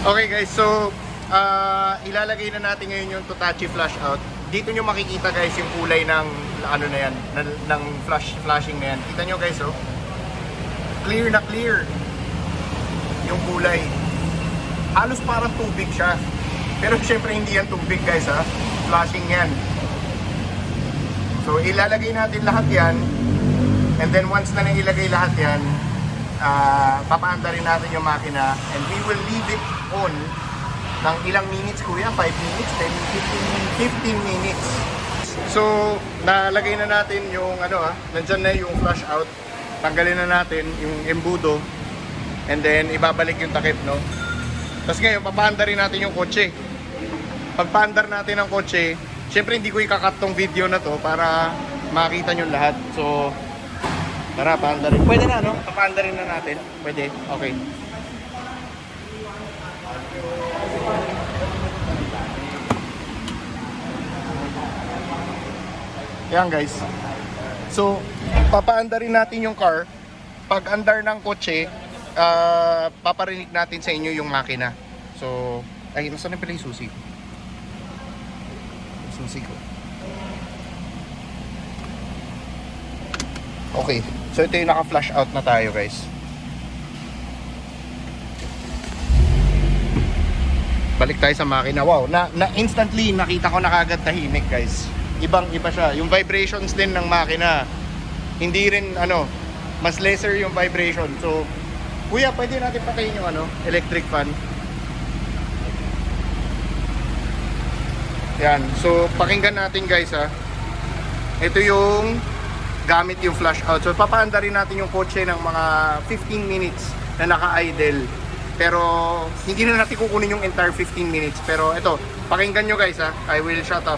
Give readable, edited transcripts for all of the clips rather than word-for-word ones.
Okay guys, so ilalagay na natin ngayon yung Totachi flash out. Dito nyo makikita guys yung kulay ng ano na yan, ng flashing na yan. Kita nyo guys, oh. Clear na clear yung kulay. Halos parang tubig siya. Pero syempre hindi yan tubig guys, ha. Flashing yan. So ilalagay natin lahat yan. And then once na nailagay lahat yan, papaanda rin natin yung makina. And we will leave it on ng ilang minutes kuya? 5 minutes? 10, 15 minutes. So nalagay na natin yung nandyan na yung flush out. Tanggalin na natin yung embudo. And then ibabalik yung takip, no? Tapos ngayon papaanda rin natin yung kotse. Pagpaandar natin ang kotse, syempre hindi ko ikakat tong video na to para makita nyo lahat. So tara, paandarin. Pwede na, no? Paandarin na natin. Pwede. Okay. Yan guys. So, papaandarin natin yung car. Pag andar ng kotse, paparinig natin sa inyo yung makina. So, ay, nasaan na pala yung susi? Susi ko. Okay. So ito yung naka-flash out na tayo guys. Balik tayo sa makina. Wow, na instantly nakita ko na kagad tahimik guys. Ibang-iba siya. Yung vibrations din ng makina. Hindi rin mas lesser yung vibration. So, kuya, pwede natin patayin yung electric fan. Yan. So, pakinggan natin guys ha. Ito yung gamit yung flash out. So papaanda rin natin yung kotse ng mga 15 minutes na naka-idle. Pero hindi na natin kukunin yung entire 15 minutes. Pero ito, pakinggan nyo guys ha. I will shut up.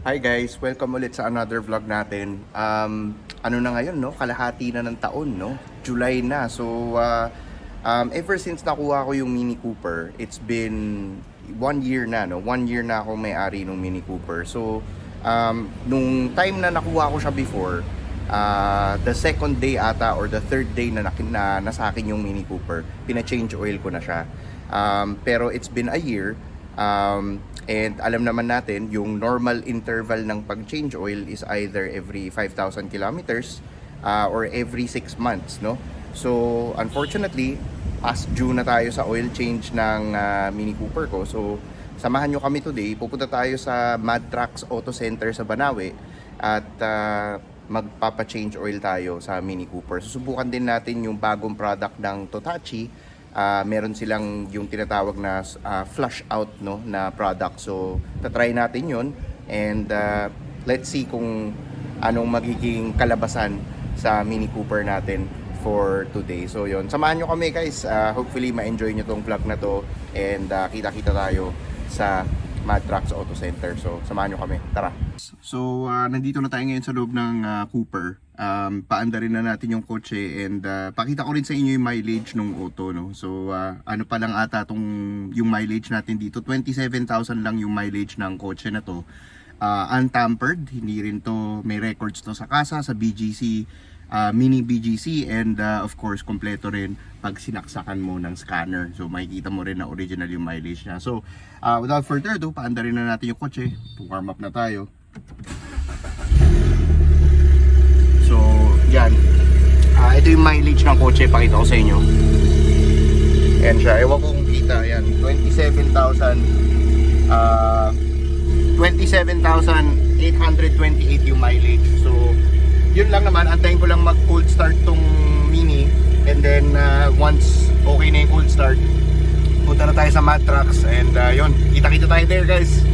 Hi guys, welcome ulit sa another vlog natin. Ano na ngayon, no? Kalahati na ng taon, no? July na. So ever since nakuha ko yung Mini Cooper, it's been 1 year na, no? 1 year na ako may-ari ng Mini Cooper. So, nung time na nakuha ko siya before, the second day ata or the third day na nasa akin yung Mini Cooper, pina-change oil ko na siya. Pero it's been a year, and alam naman natin, yung normal interval ng pag-change oil is either every 5,000 kilometers or every 6 months, no? So, unfortunately, as due na tayo sa oil change ng Mini Cooper ko. So, samahan nyo kami today. Pupunta tayo sa Mad Trucks Auto Center sa Banawe at magpapa-change oil tayo sa Mini Cooper. Susubukan din natin yung bagong product ng Totachi. Meron silang yung tinatawag na flush out, no, na product. So, tatry natin yun. And let's see kung anong magiging kalabasan sa Mini Cooper natin for today. So yun, samahan nyo kami guys. Hopefully ma-enjoy nyo tong vlog na to. And kita-kita tayo sa Mad Trucks Auto Center. So samahan nyo kami, tara. So nandito na tayo ngayon sa loob ng Cooper. Paanda rin na natin yung kotse. And pakita ko rin sa inyo yung mileage ng auto, no? So ano pa lang ata yung mileage natin dito, 27,000 lang yung mileage ng kotse na to. Untampered, hindi rin to, may records to sa kasa, sa BGC, Mini BGC, and of course kompleto rin pag sinaksakan mo ng scanner. So makikita mo rin na original yung mileage niya. So without further ado, paanda rin na natin yung kotse. Warm up na tayo. So yan, ito yung mileage ng kotse, pakita ko sa inyo. Yan siya, ewan ko kung kita. Yan, 27,828 yung mileage. So yun lang naman, antayin ko lang mag cold start tong Mini. And then once okay na yung cold start, punta na tayo sa Mad Trucks. And yun, kita-kita tayo there guys.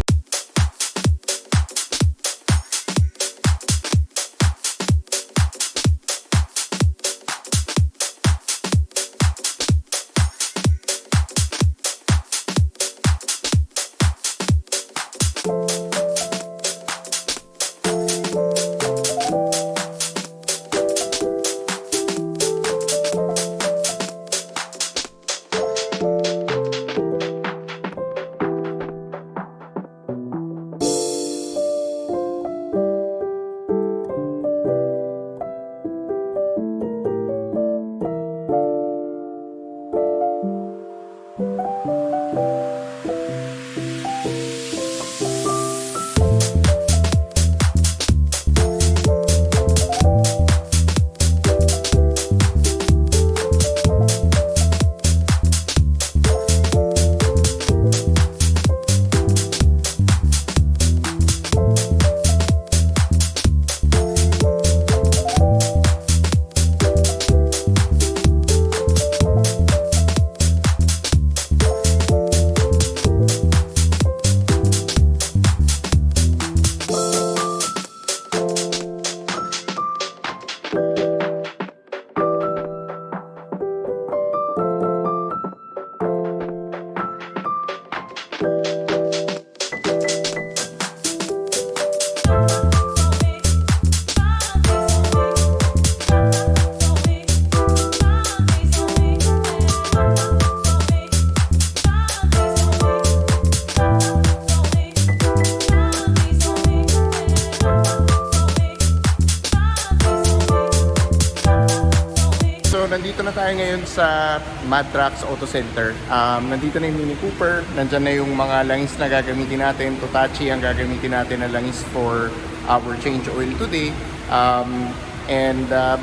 nandito na tayo ngayon sa Matrax Auto Center. Nandito na yung Mini Cooper, nandyan na yung mga langis na gagamitin natin. Totachi ang gagamitin natin na langis for our change oil today.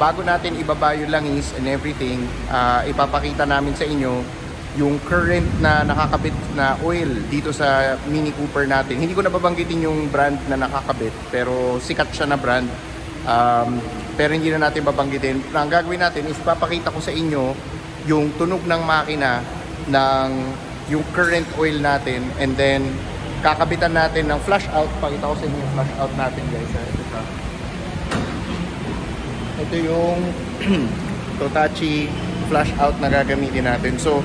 Bago natin ibaba yung langis and everything, ipapakita namin sa inyo yung current na nakakabit na oil dito sa Mini Cooper natin. Hindi ko nababanggitin yung brand na nakakabit, pero sikat siya na brand. Pero hindi na natin babanggitin. Ang gagawin natin is papakita ko sa inyo yung tunog ng makina ng yung current oil natin, and then kakabitan natin ng flush out. Pakita ko sa inyo yung flush out natin, guys. Ito yung Totachi flush out na gagamitin natin. So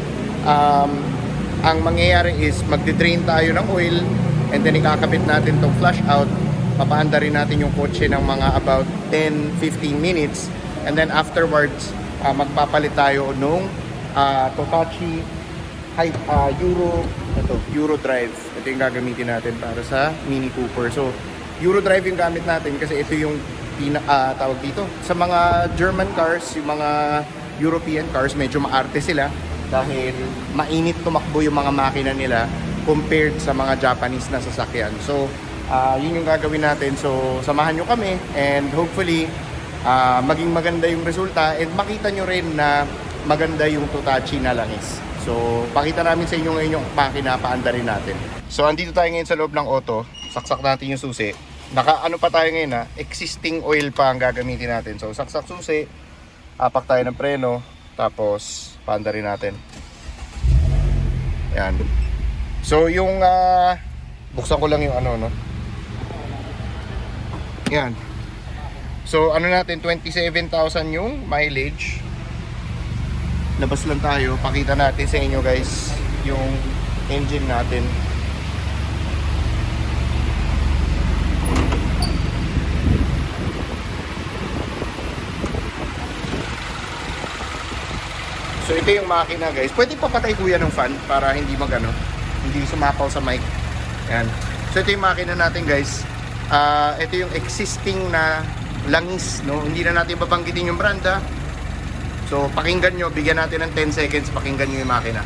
ang mangyayari is magdi-drain tayo ng oil, and then ikakabit natin tong flush out. Papaanda rin natin yung kotse ng mga about 10-15 minutes, and then afterwards magpapalit tayo nung Totachi Euro Drive. Ito yung gagamitin natin para sa Mini Cooper. So Euro Drive yung gamit natin kasi ito yung tawag dito sa mga German cars, yung mga European cars, medyo maarte sila dahil mainit tumakbo yung mga makina nila compared sa mga Japanese na sasakyan. So yun yung gagawin natin. So samahan nyo kami, and hopefully maging maganda yung resulta, and makita nyo rin na maganda yung Totachi na langis. So pakita namin sa inyo ngayon yung makina, paanda rin natin. So andito tayo ngayon sa loob ng auto. Saksak natin yung susi. Ano pa tayo ngayon, existing oil pa ang gagamitin natin. So saksak susi, apak tayo ng preno, tapos paanda rin natin. Yan. So yung buksan ko lang yung no. Yan. So ano natin, 27,000 yung mileage. Labas lang tayo, pakita natin sa inyo guys yung engine natin. So ito yung makina, guys. Pwede papatay kuya ng fan para hindi hindi sumapaw sa mic. Yan. So ito yung makina natin, guys. Ito yung existing na langis, no? Hindi na natin babanggitin yung brand, ha? So pakinggan nyo, bigyan natin ng 10 seconds, pakinggan nyo yung makina.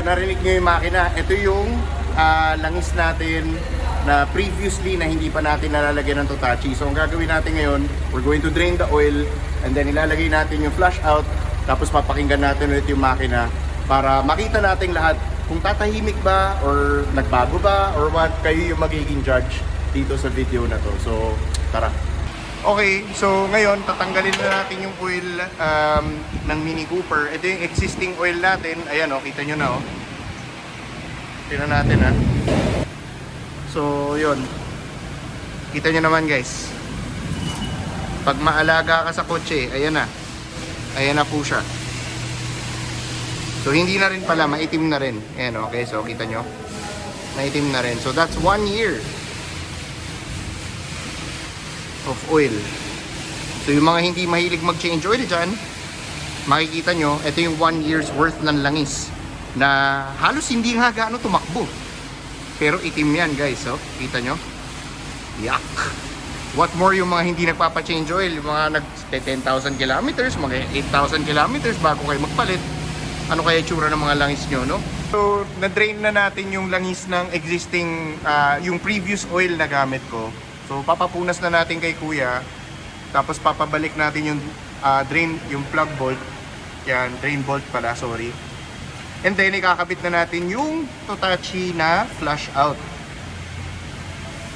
Narinig nyo yung makina. Ito yung langis natin na previously na hindi pa natin nalalagyan ng Totachi. So ang gagawin natin ngayon, we're going to drain the oil, and then ilalagay natin yung flush out, tapos papakinggan natin ulit yung makina para makita natin lahat kung tatahimik ba or nagbago ba or what. Kayo yung magiging judge dito sa video na to. So tara. Okay, so ngayon tatanggalin na natin yung oil ng Mini Cooper. Ito yung existing oil natin. Ayan, kita nyo na. Tingnan natin, ha. So yun, kita nyo naman, guys. Pag maalaga ka sa kotse, ayan na po siya. So hindi na rin pala, maitim na rin. Ayan, okay, so kita nyo, maitim na rin. So that's 1 year of oil. So yung mga hindi mahilig mag-change oil dyan, makikita nyo, ito yung 1 year's worth ng langis na halos hindi nga gaano tumakbo. Pero itim yan, guys. So, kita nyo? Yak! What more yung mga hindi nagpapa-change oil, yung mga nag-10,000 kilometers, mga 8,000 kilometers bago kayo magpalit. Ano kaya tsura ng mga langis nyo, no? So, na-drain na natin yung langis ng existing, yung previous oil na gamit ko. So, papapunas na natin kay kuya. Tapos, papabalik natin yung drain, yung plug bolt. Yan, drain bolt pala, sorry. And then, ikakabit na natin yung Totachi na flush out.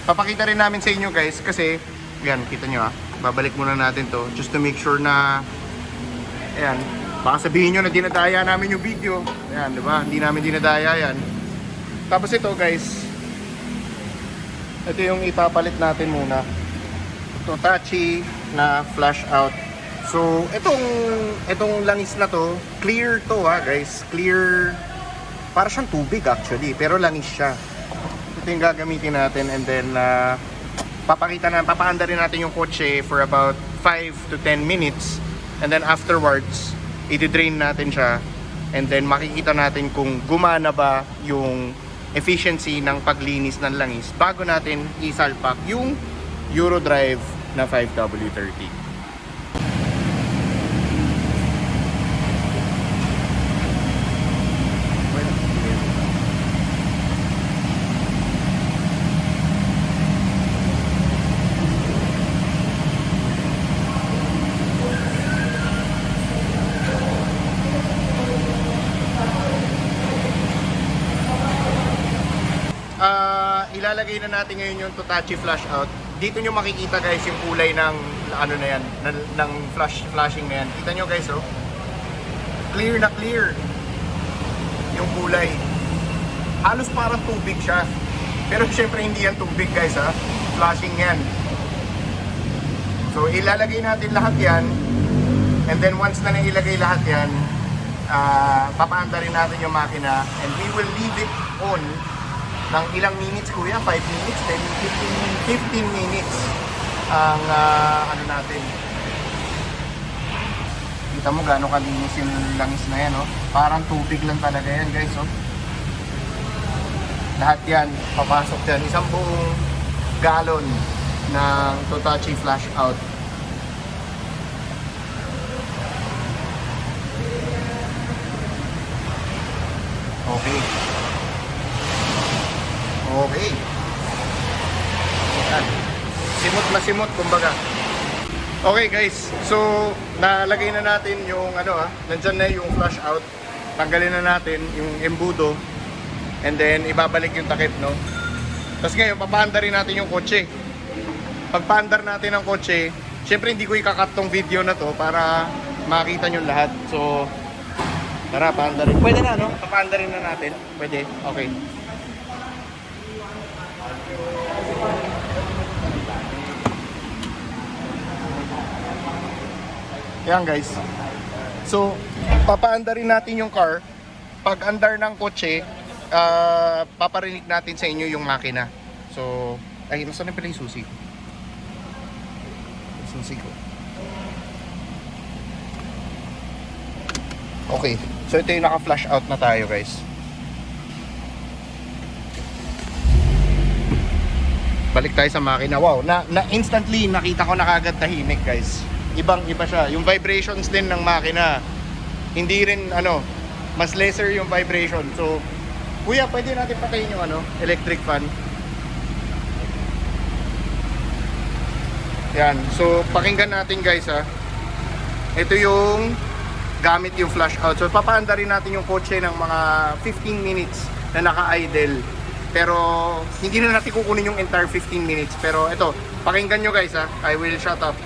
Papakita rin namin sa inyo, guys, kasi, yan, kita nyo, babalik muna natin to, just to make sure na, ayan, baka sabihin nyo na dinadaya namin yung video. Ayan, di ba? Hindi namin dinadaya yan. Tapos ito, guys, ito yung ipapalit natin muna. Totachi na flush out. So, itong langis na to, clear to, guys. Clear. Para siyang tubig actually, pero langis siya. Ito yung gagamitin natin, and then papaanda rin natin yung kotse for about 5 to 10 minutes. And then afterwards, i-drain natin siya, and then makikita natin kung gumana ba yung efficiency ng paglinis ng langis bago natin isalpak yung Eurodrive na 5W30. Ilalagay na natin ngayon yung Totachi flash out. Dito nyo makikita guys yung kulay ng ano na yan, ng flashing na yan. Kita nyo guys, oh. Clear na clear yung kulay. Halos parang tubig siya. Pero syempre hindi yan tubig guys, ha. Flashing yan. So ilalagay natin lahat yan. And then once na nailagay lahat yan, papaanda rin natin yung makina. And we will leave it on ng ilang minutes kuya? 5 minutes? 10, 15 minutes ang ano natin. Kita mo gaano kalinis yung langis na yan, oh. Parang tubig lang talaga yan guys, oh. Lahat yan, papasok yan. Isang buong galon ng Totachi flash out. Okay. Okay. Yan. Simot na simot, kumbaga. Okay guys, so nalagay na natin yung nandyan na yung flush out. Tanggalin na natin yung embudo. And then ibabalik yung takip, no? Tapos ngayon, papaandar rin natin yung kotse. Pagpaandar natin ang kotse, syempre hindi ko ikakat tong video na to para makita nyo lahat. So, tara, paandarin. Pwede na, no? Papaandarin na natin. Pwede, okay. Yan guys. So, papaandarin natin yung car. Pag andar ng kotse, paparinig natin sa inyo yung makina. So, ay, nasaan na pala yung susi ko? Susi ko. Okay. So, ito yung naka-flash out na tayo guys. Balik tayo sa makina. Wow, na instantly nakita ko na kagad tahimik guys. Ibang-iba siya. Yung vibrations din ng makina, hindi rin mas lesser yung vibration. So, kuya, pwede natin patayin yung electric fan. Yan. So, pakinggan natin guys, ha. Ito yung gamit yung flash out. So, papaanda rin natin yung kotse ng mga 15 minutes na naka-idle. Pero, hindi na natin kukunin yung entire 15 minutes. Pero, ito, pakinggan nyo guys, ha. I will shut up.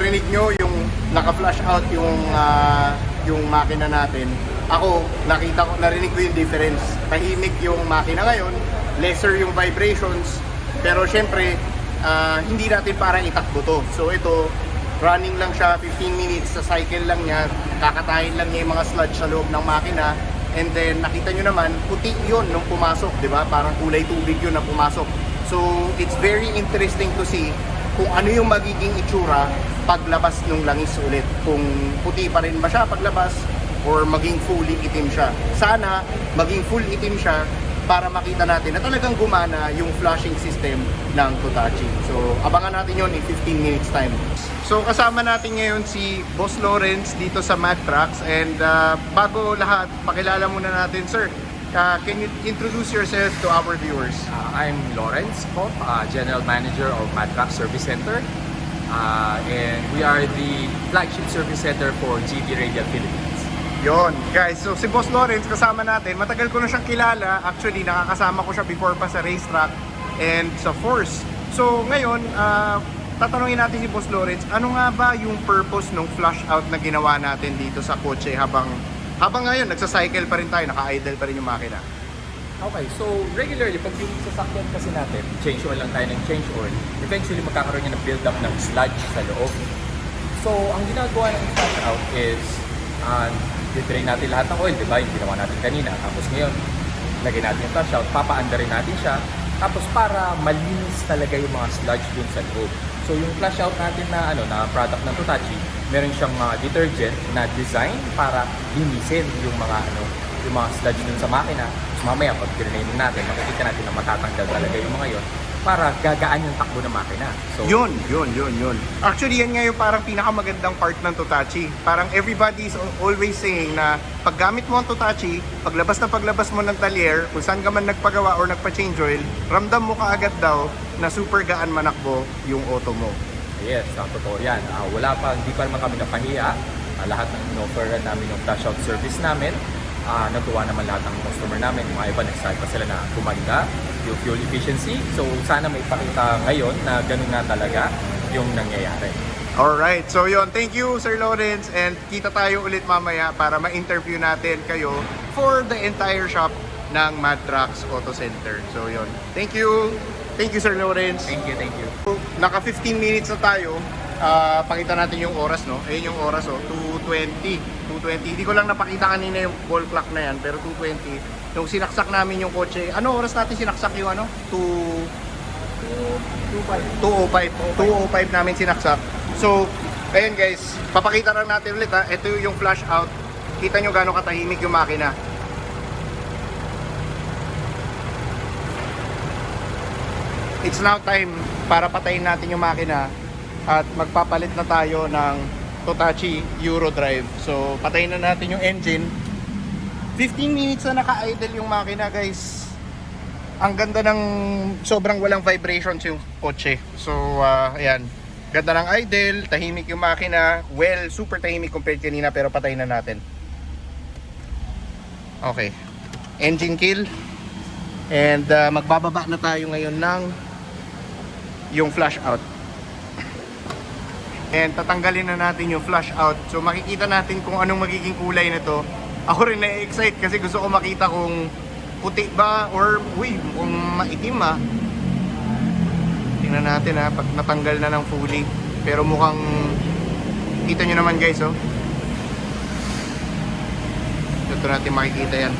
Narinig nyo yung naka-flash out yung makina natin. Ako, narinig ko yung difference. Tahimik yung makina ngayon, lesser yung vibrations, pero syempre, hindi natin parang itakbo to. So ito, running lang siya, 15 minutes sa cycle lang niya, kakatayin lang niya yung mga sludge sa loob ng makina, and then nakita nyo naman, puti yun nung pumasok, di ba? Parang kulay tubig yun na pumasok. So it's very interesting to see kung ano yung magiging itsura paglabas ng langis ulit. Kung puti pa rin ba siya paglabas or maging fully itim siya. Sana maging full itim siya para makita natin na talagang gumana yung flushing system ng Totachi. So abangan natin yon in 15 minutes time. So kasama natin ngayon si Boss Lawrence dito sa Mad Trucks, and bago lahat, pakilala muna natin, sir. Can you introduce yourself to our viewers? I'm Lawrence po, General Manager of Mad Truck Service Center. And we are the flagship service center for GT Radial Philippines. Yon, guys. So si Boss Lawrence kasama natin. Matagal ko na siyang kilala. Actually, nakakasama ko siya before pa sa racetrack and sa Force. So ngayon, tatanungin natin si Boss Lawrence, ano nga ba yung purpose ng flush out na ginawa natin dito sa kotse habang ngayon, nagsa-cycle pa rin tayo, naka-idle pa rin yung makina. Okay, so regularly, pag yung sasakyan kasi natin, change oil lang tayo ng change oil, eventually magkakaroon yan ng build-up ng sludge sa loob. So, ang ginagawa ng flush out is, ditrain natin lahat ng oil, di ba? Yung ginawa natin kanina. Tapos ngayon, lagay natin yung flush out, papaanda rin natin siya, Tapos para malinis talaga yung mga sludge dun sa loob. So yung flush out natin na product ng Totachi, meron siyang detergent na design para linisin yung mga sludge dun sa makina. So mamaya pag training natin, makikita natin na matatanggal talaga yung mga yon para gagaan yung takbo ng makina. So Yun. Actually, yan nga yung parang pinakamagandang part ng Totachi. Parang everybody is always saying na paggamit mo ang Totachi, paglabas mo ng talyer, kung saan ka man nagpagawa or nagpa-change oil, ramdam mo kaagad daw na super gaan manakbo yung auto mo. yes, totoo yan. Hindi pa naman kami napahiya. Lahat ng in-offeran namin yung flash out service namin. Natuwa naman lahat ng customer namin. Yung mga iba, nag-start pa sila na kumanda yung fuel efficiency. So sana may pakita ngayon na ganun nga talaga yung nangyayari. Alright, so yun. Thank you, Sir Lawrence. And kita tayo ulit mamaya para ma-interview natin kayo for the entire shop ng Mad Trucks Auto Center. So yun. Thank you. Thank you, Sir Lawrence. Thank you. Naka 15 minutes na tayo. Pakita natin yung oras, no? Ayun yung oras, 2:20. Hindi ko lang napakita kanina yung wall clock na yan, pero 2:20. Nung sinaksak namin yung kotse, ano oras natin sinaksak yung 2:05 namin sinaksak. So, ayun guys, papakita lang natin ulit ha. Ito yung flash out. Kita nyo gaano katahimik yung makina. It's now time para patayin natin yung makina at magpapalit na tayo ng Totachi Euro Drive. So, patayin na natin yung engine. 15 minutes na naka-idle yung makina, guys. Ang ganda ng sobrang walang vibrations yung kotse. So, ayan. Ganda ng idle, tahimik yung makina. Well, super tahimik compared kanina, pero patayin na natin. Okay. Engine kill. And magbababa na tayo ngayon ng yung flash out. And tatanggalin na natin yung flash out. So makikita natin kung anong magiging kulay nito. Ako rin na-excite kasi gusto ko makita kung puti ba or kung maitim ah. Tingnan natin ha, pag natanggal na ng fully. Pero mukhang kita nyo naman guys oh. Dito natin makikita yan.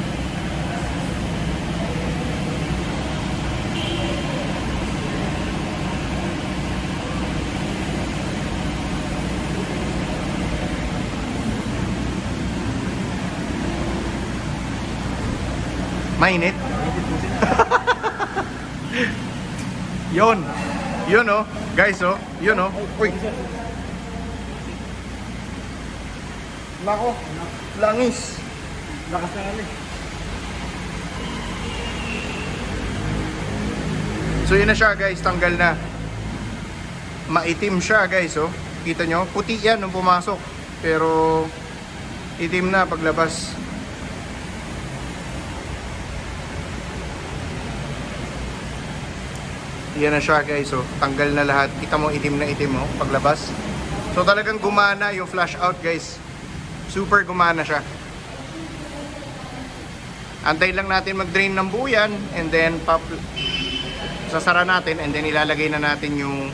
Mainit. Yun oh, guys oh, yun oh. Uy. Nako, langis. Lakas na kami. So yun na siya guys, tanggal na. Maitim siya guys oh. Kita nyo, puti yan nung pumasok. Pero itim na paglabas. Yan na siya guys, oh. Tanggal na lahat. Kita mo itim na itim oh, paglabas. So talagang gumana yung flash out guys. Super gumana siya. Antay lang natin mag-drain ng buo yan and then sasara natin and then ilalagay na natin yung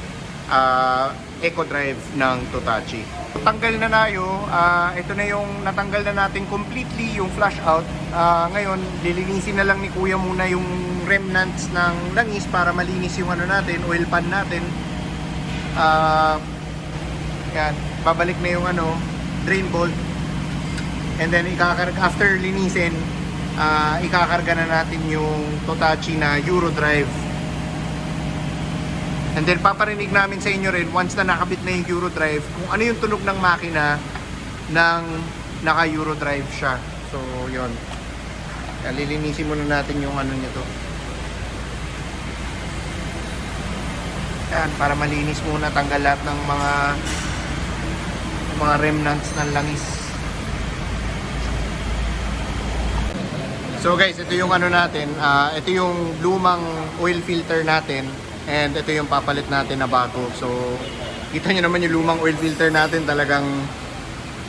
Eco Drive ng Totachi. Tanggal na tayo. Ito na yung natanggal na natin completely yung flash out. Ngayon, lilinisin na lang ni Kuya muna yung remnants ng langis para malinis yung natin, oil pan natin. Yan, babalik na yung drain bolt. And then after linisin, ikakarga na natin yung Totachi na Euro Drive. And then paparinig namin sa inyo rin once na nakabit na yung Euro Drive kung ano yung tunog ng makina ng naka Euro Drive siya. So yun, lilinisin muna natin yung nito. Yan, para malinis muna, tanggal lahat ng mga remnants ng langis. So guys, ito yung natin, ito yung lumang oil filter natin and ito yung papalit natin na bago. So kita nyo naman yung lumang oil filter natin, talagang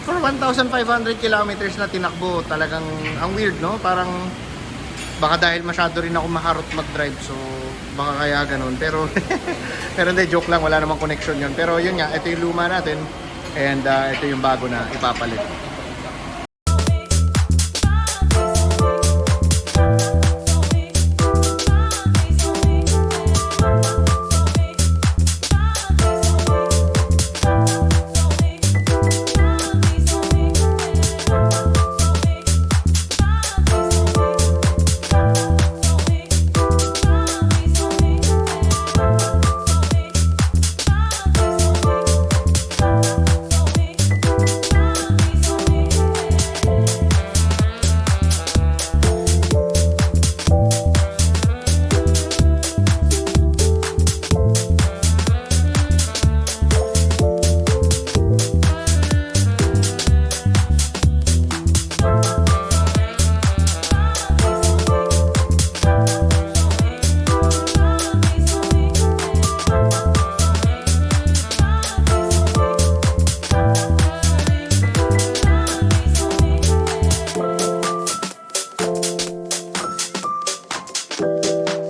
for 1,500 kilometers na tinakbo, talagang ang weird no, parang baka dahil masyado rin ako maharot mag-drive, so baka kaya ganun, pero pero hindi, joke lang, wala namang connection yun. Pero yun nga, ito yung luma natin and ito yung bago na ipapalit.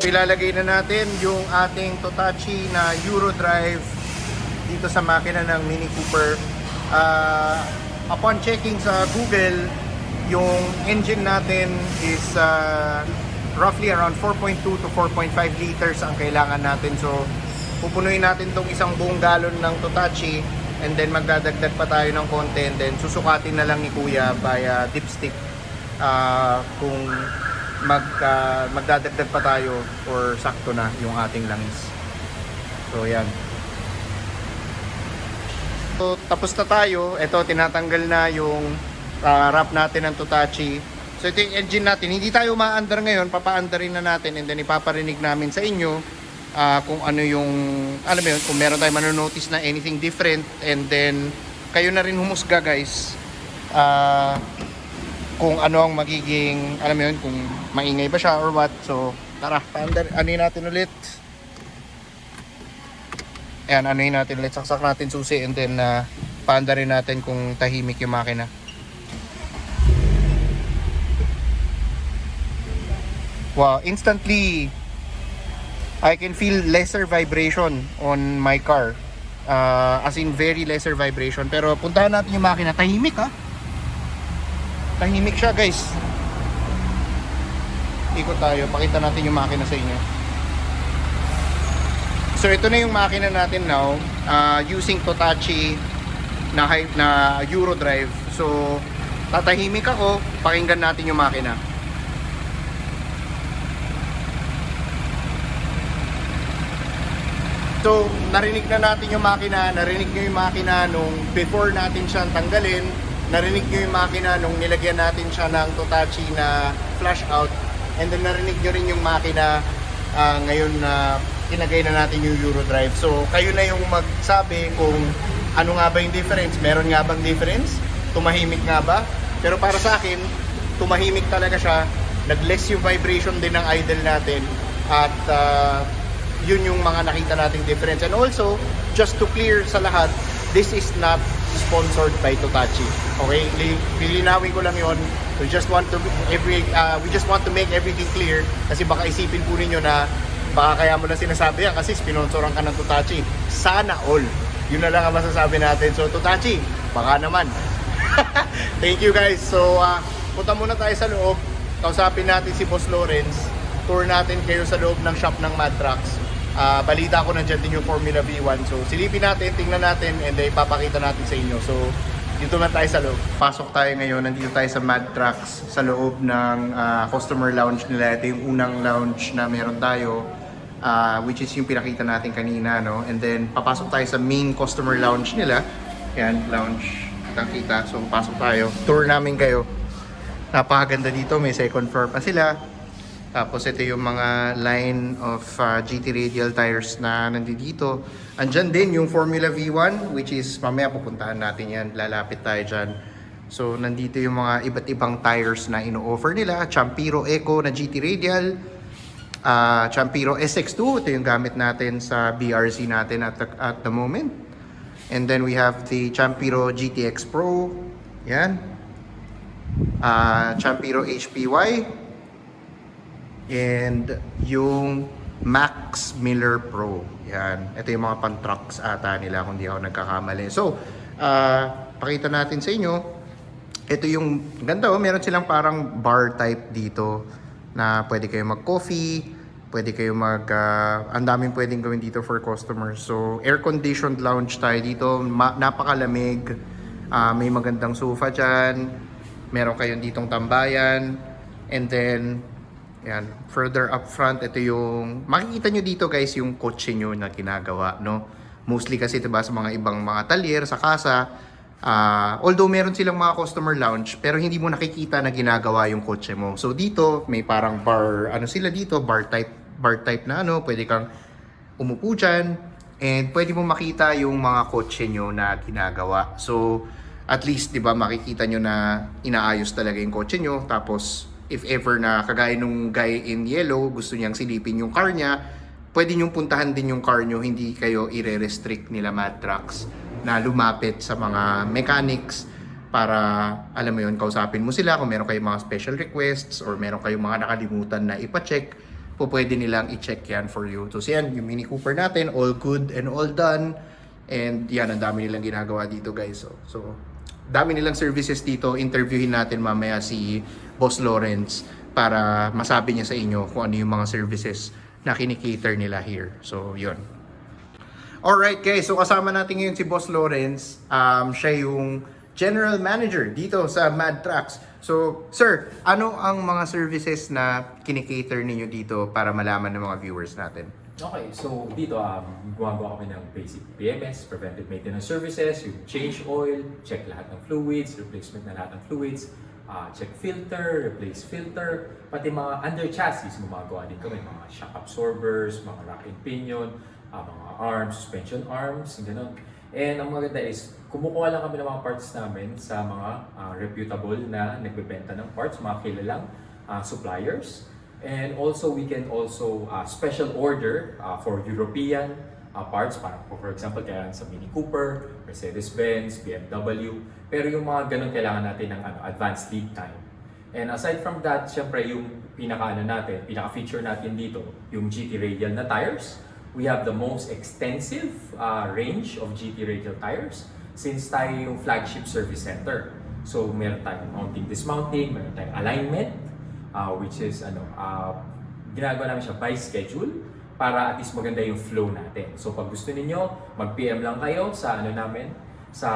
Ilalagay na natin yung ating Totachi na Eurodrive dito sa makina ng Mini Cooper. Upon checking sa Google, yung engine natin is roughly around 4.2 to 4.5 liters ang kailangan natin. So pupunuin natin tong isang buong galon ng Totachi, and then magdadagdag pa tayo ng konti, and then susukatin na lang ni Kuya via dipstick kung magdadagdag pa tayo or sakto na yung ating langis. So yan. So tapos na tayo. Ito, tinatanggal na yung wrap natin ng Totachi. So ito yung engine natin. Hindi tayo ma-under ngayon, papa-underin na natin, and then ipaparinig namin sa inyo kung ano yung, alam mo yun, kung meron tayo manonotice na anything different, and then kayo na rin humusga guys kung ano ang magiging, alam mo yun, kung maingay ba siya or what. So tara, anuhin natin ulit. Ayan, anuhin natin ulit, saksak natin susi, and then paandarin natin kung tahimik yung makina. Wow, instantly I can feel lesser vibration on my car. As in very lesser vibration. Pero puntahan natin yung makina. Tahimik ha. Tahimik siya guys. Ikot tayo. Pakita natin yung makina sa inyo. So ito na yung makina natin now. Using Totachi na Eurodrive. So tatahimik ako. Pakinggan natin yung makina. So, narinig na natin yung makina, narinig nyo yung makina nung before natin siyang tanggalin, narinig nyo yung makina nung nilagyan natin siya ng Totachi na flash out, and then narinig nyo rin yung makina ngayon na kinagay na natin yung Eurodrive. So, kayo na yung magsabi kung ano nga ba yung difference, meron nga bang difference, tumahimik nga ba? Pero para sa akin, tumahimik talaga siya, nag-less yung vibration din ng idle natin, at yun yung mga nakita nating difference. And also, just to clear sa lahat, this is not sponsored by Totachi. Okay? Lilinawin ko lang yun. We just want to make everything clear, kasi baka isipin po ninyo na baka kaya mo na sinasabi yan kasi spinonsoran ka ng Totachi. Sana all. Yun na lang ang masasabi natin. So Totachi, baka naman. Thank you guys. So punta muna tayo sa loob. Kausapin natin si Boss Lawrence. Tour natin kayo sa loob ng shop ng Mad Trucks. Balita ko nandiyan din yung Formula V1. So silipin natin, tingnan natin, and ipapakita natin sa inyo. So dito na tayo sa loob. Pasok tayo ngayon, nandito tayo sa Mad Trucks sa loob ng customer lounge nila. Ito yung unang lounge na meron tayo, which is yung pinakita natin kanina, no? And then papasok tayo sa main customer lounge nila. Yan, lounge, kita. So pasok tayo, tour namin kayo. Napakaganda dito, may second floor pa sila. Tapos ito yung mga line of GT Radial tires na nandito. Andyan din yung Formula V1, which is mamaya pupuntahan natin yan. Lalapit tayo dyan. So nandito yung mga iba't ibang tires na ino-offer nila. Champiro Eco na GT Radial. Champiro SX2. Ito yung gamit natin sa BRC natin at the moment. And then we have the Champiro GTX Pro. Yan. Champiro HPY. And yung Max Miller Pro. Yan. Ito yung mga pan-trucks ata nila kung di ako nagkakamali. So, pakita natin sa inyo. Ito yung ganda, oh. Meron silang parang bar type dito na pwede kayo mag-coffee, pwede kayo ang daming pwedeng gawin dito for customers. So, air-conditioned lounge tayo dito. Napakalamig. May magandang sofa dyan. Meron kayong ditong tambayan. And then, yan, further up front, ito yung makikita nyo dito guys, yung kotse nyo na ginagawa, no? Mostly kasi diba sa mga ibang mga talyer sa kasa, although meron silang mga customer lounge, pero hindi mo nakikita na ginagawa yung kotse mo. So dito may parang bar, sila dito, bar type na pwede kang umupo dyan, and pwede mo makita yung mga kotse nyo na ginagawa. So at least diba makikita nyo na inaayos talaga yung kotse nyo. Tapos if ever na kagaya nung guy in yellow, gusto niyang silipin yung car niya, pwede niyong puntahan din yung car niyo, hindi kayo i-restrict nila Mad Trucks na lumapit sa mga mechanics para, alam mo yun, kausapin mo sila kung meron kayong mga special requests or meron kayong mga nakalimutan na ipacheck. pwede nilang i-check yan for you. So yan, yung Mini Cooper natin, all good and all done. And yan, ang dami nilang ginagawa dito guys. So dami nilang services dito. Interviewin natin mamaya si Boss Lawrence para masabi niya sa inyo kung ano yung mga services na kinikater nila here. So yun. Alright guys, so kasama natin ngayon si Boss Lawrence. Siya yung General Manager dito sa Mad Trucks. So, sir, ano ang mga services na kinikater ninyo dito para malaman ng mga viewers natin? Okay, so dito gumagawa kami ng basic PMS, Preventive Maintenance Services, yung change oil, check lahat ng fluids, replacement na lahat ng fluids, check filter, replace filter, pati mga under chassis, gumagawa din kami, mga shock absorbers, mga rack and pinion, mga arms, suspension arms, gano'n. And ang maganda is, kumukuha lang kami ng mga parts namin sa mga reputable na nagbebenta ng parts, mga kilalang suppliers. And also, we can also special order for European parts, para for example, kailangan sa Mini Cooper, Mercedes-Benz, BMW. Pero yung mga ganun kailangan natin ng advanced lead time. And aside from that, syempre yung pinaka-feature natin dito, yung GT Radial na tires. We have the most extensive range of GT Radial tires since tayo yung flagship service center. So meron tayong mounting, dismounting, meron tayong alignment, which is ginagawa namin siya by schedule para at least maganda yung flow natin. So pag gusto niyo, mag-PM lang kayo sa namin, sa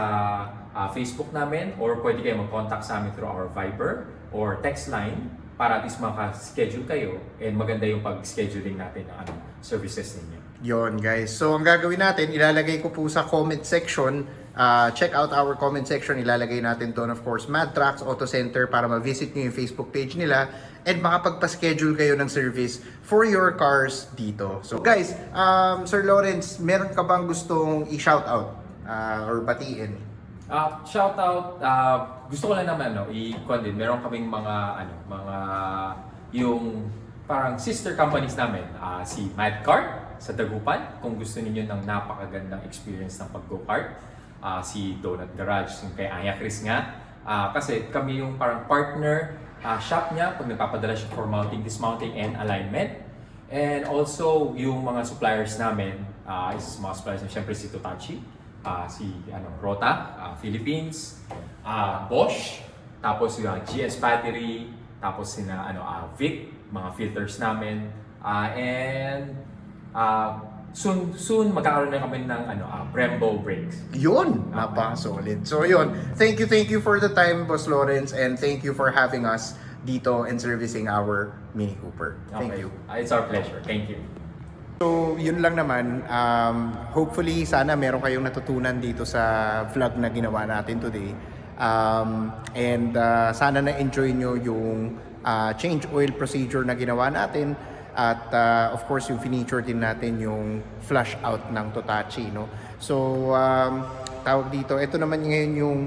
Facebook namin, or pwede kayo mag-contact sa amin through our Viber or text line para at least maka-schedule kayo and maganda yung pag-scheduling natin ng services ninyo. Yon guys. So ang gagawin natin, ilalagay ko po sa comment section. Check out our comment section. Ilalagay natin doon of course Mad Trucks Auto Center para ma-visit nyo yung Facebook page nila and makapagpa-schedule kayo ng service for your cars dito. So guys, Sir Lawrence, meron ka bang gustong i-shout out or batiin? Shout out, gusto ko lang naman meron kaming mga yung parang sister companies namin, si Madcart sa Dagupan, kung gusto niyo ng napakagandang experience ng pag-go-kart, si Donut Garage, yung kay Aya Chris nga, kasi kami yung parang partner shop niya pag nagpapadala siya for mounting, dismounting, and alignment. And also, yung mga suppliers namin, is mga suppliers na syempre si Totachi, si Rota, Philippines, Bosch, tapos yung GS Battery, tapos sina Vic, mga filters namin, and soon magkakaroon na kami ng Brembo brakes. Yun, napaka-solid. So yun, thank you for the time, Boss Lawrence, and thank you for having us dito and servicing our Mini Cooper. Thank you. It's our pleasure. Thank you. So, yun lang naman. Hopefully, sana meron kayong natutunan dito sa vlog na ginawa natin today. And sana na-enjoy nyo yung change oil procedure na ginawa natin. At of course, yung feature din natin yung flush out ng Totachi. No? So, tawag dito. Ito naman ngayon yung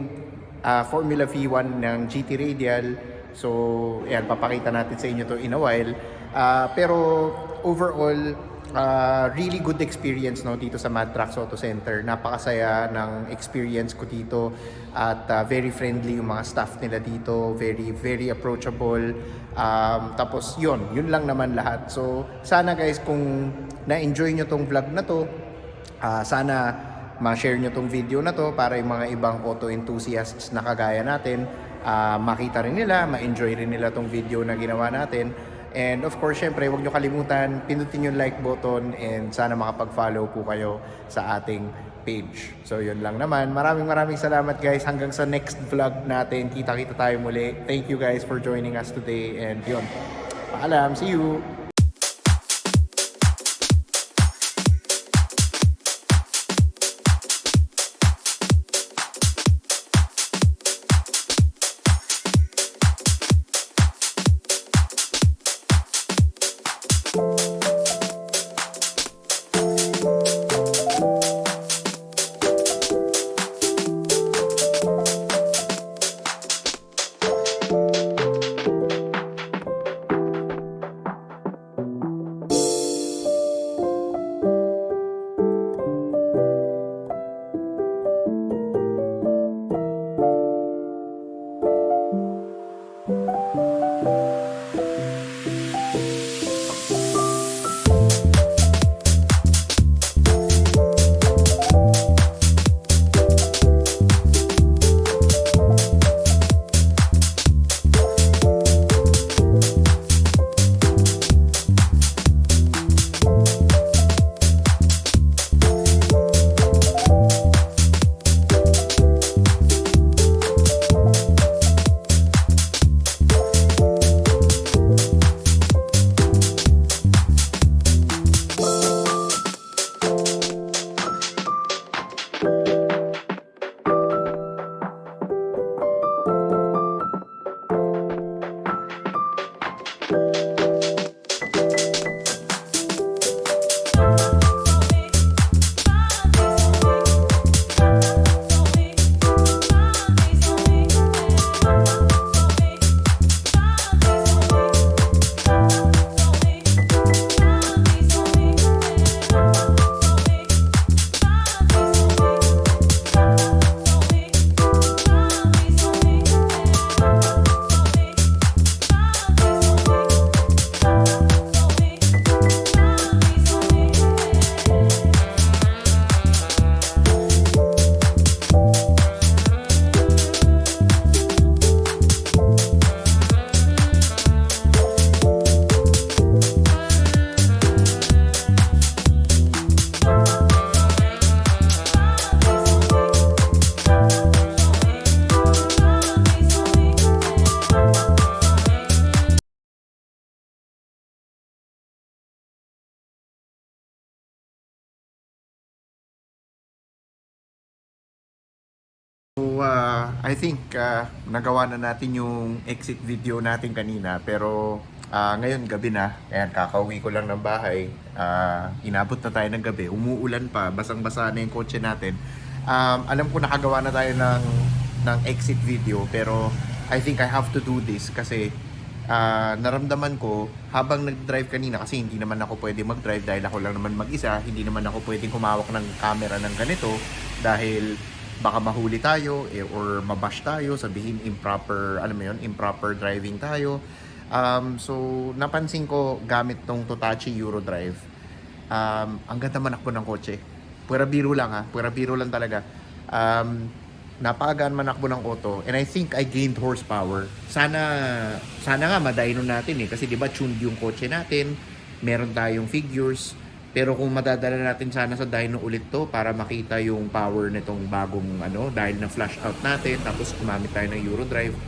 Formula V1 ng GT Radial. So, yan, papakita natin sa inyo to in a while. Pero overall, really good experience no dito sa Mad Trucks Auto Center. Napakasaya ng experience ko dito at very friendly yung mga staff nila dito, very approachable. Tapos yun lang naman lahat. So sana guys, kung na-enjoy nyo tong vlog na to, sana ma-share nyo tong video na to para yung mga ibang auto enthusiasts na kagaya natin, makita rin nila, ma-enjoy rin nila tong video na ginawa natin. And of course, syempre, huwag nyo kalimutan, pindutin yung like button and sana makapag-follow po kayo sa ating page. So yun lang naman. Maraming salamat guys. Hanggang sa next vlog natin. Kita-kita tayo muli. Thank you guys for joining us today. And yun, paalam. See you! So, I think nagawa na natin yung exit video natin kanina pero ngayon gabi na. Ayan, kakauwi ko lang ng bahay. Inabot na tayo ng gabi. Umuulan pa, basang-basa na yung kotse natin. Alam ko nakagawa na tayo ng exit video pero I think I have to do this kasi naramdaman ko habang nag-drive kanina kasi hindi naman ako pwede mag-drive dahil ako lang naman mag-isa. Hindi naman ako pwedeng kumawak ng camera ng ganito dahil baka mahuli tayo or mabash tayo, sabihin improper, alam mo yun, improper driving tayo. So napansin ko gamit tong Totachi Eurodrive, ang ganda manakbo ng kotse. Pura biro lang ha, pura biro lang talaga. Napakagaan manakbo ng auto and I think I gained horsepower. Sana nga madaino natin kasi 'di ba tuned yung kotse natin, meron tayong figures. Pero kung madadala natin sana sa dyno ulit to para makita yung power nitong bagong dahil na flash out natin tapos gumamit tayo ng Eurodrive.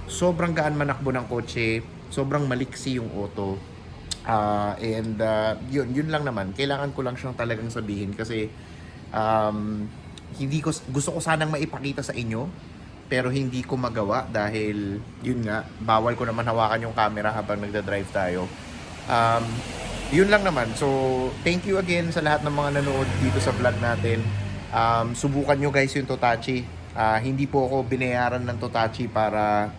Sobrang gaan manakbo ng kotse, sobrang maliksi yung auto. Yun lang naman. Kailangan ko lang siyang talagang sabihin kasi gusto ko sanang maipakita sa inyo pero hindi ko magawa dahil yun nga, bawal ko naman hawakan yung camera habang nagda-drive tayo. Yun lang naman. So, thank you again sa lahat ng mga nanood dito sa vlog natin. Subukan nyo guys yung Totachi. Hindi po ako binayaran ng Totachi para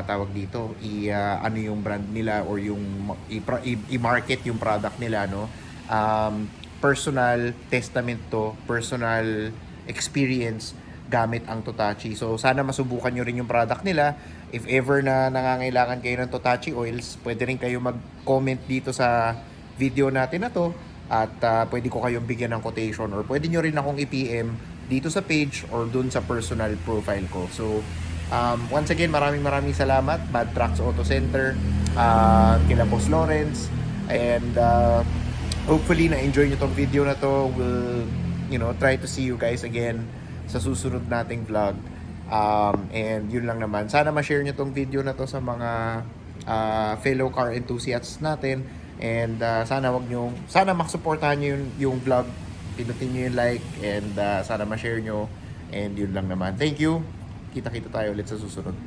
tawag dito, ano yung brand nila or yung i-market yung product nila, no? Personal testament to, personal experience gamit ang Totachi. So, sana masubukan nyo rin yung product nila. If ever na nangangailangan kayo ng Totachi oils, pwede rin kayo mag-comment dito sa video natin na to at pwede ko kayong bigyan ng quotation or pwede nyo rin akong i-PM dito sa page or dun sa personal profile ko. So, once again, maraming salamat Bad Tracks Auto Center, kila Boss Lawrence, and hopefully na-enjoy nyo tong video na to. We'll try to see you guys again sa susunod nating vlog. And yun lang naman. Sana ma-share nyo tong video na to sa mga fellow car enthusiasts natin. And sana makasuportahan nyo yung vlog. Pinutin nyo yung like and sana ma-share nyo. And yun lang naman. Thank you. Kita-kita tayo ulit sa susunod.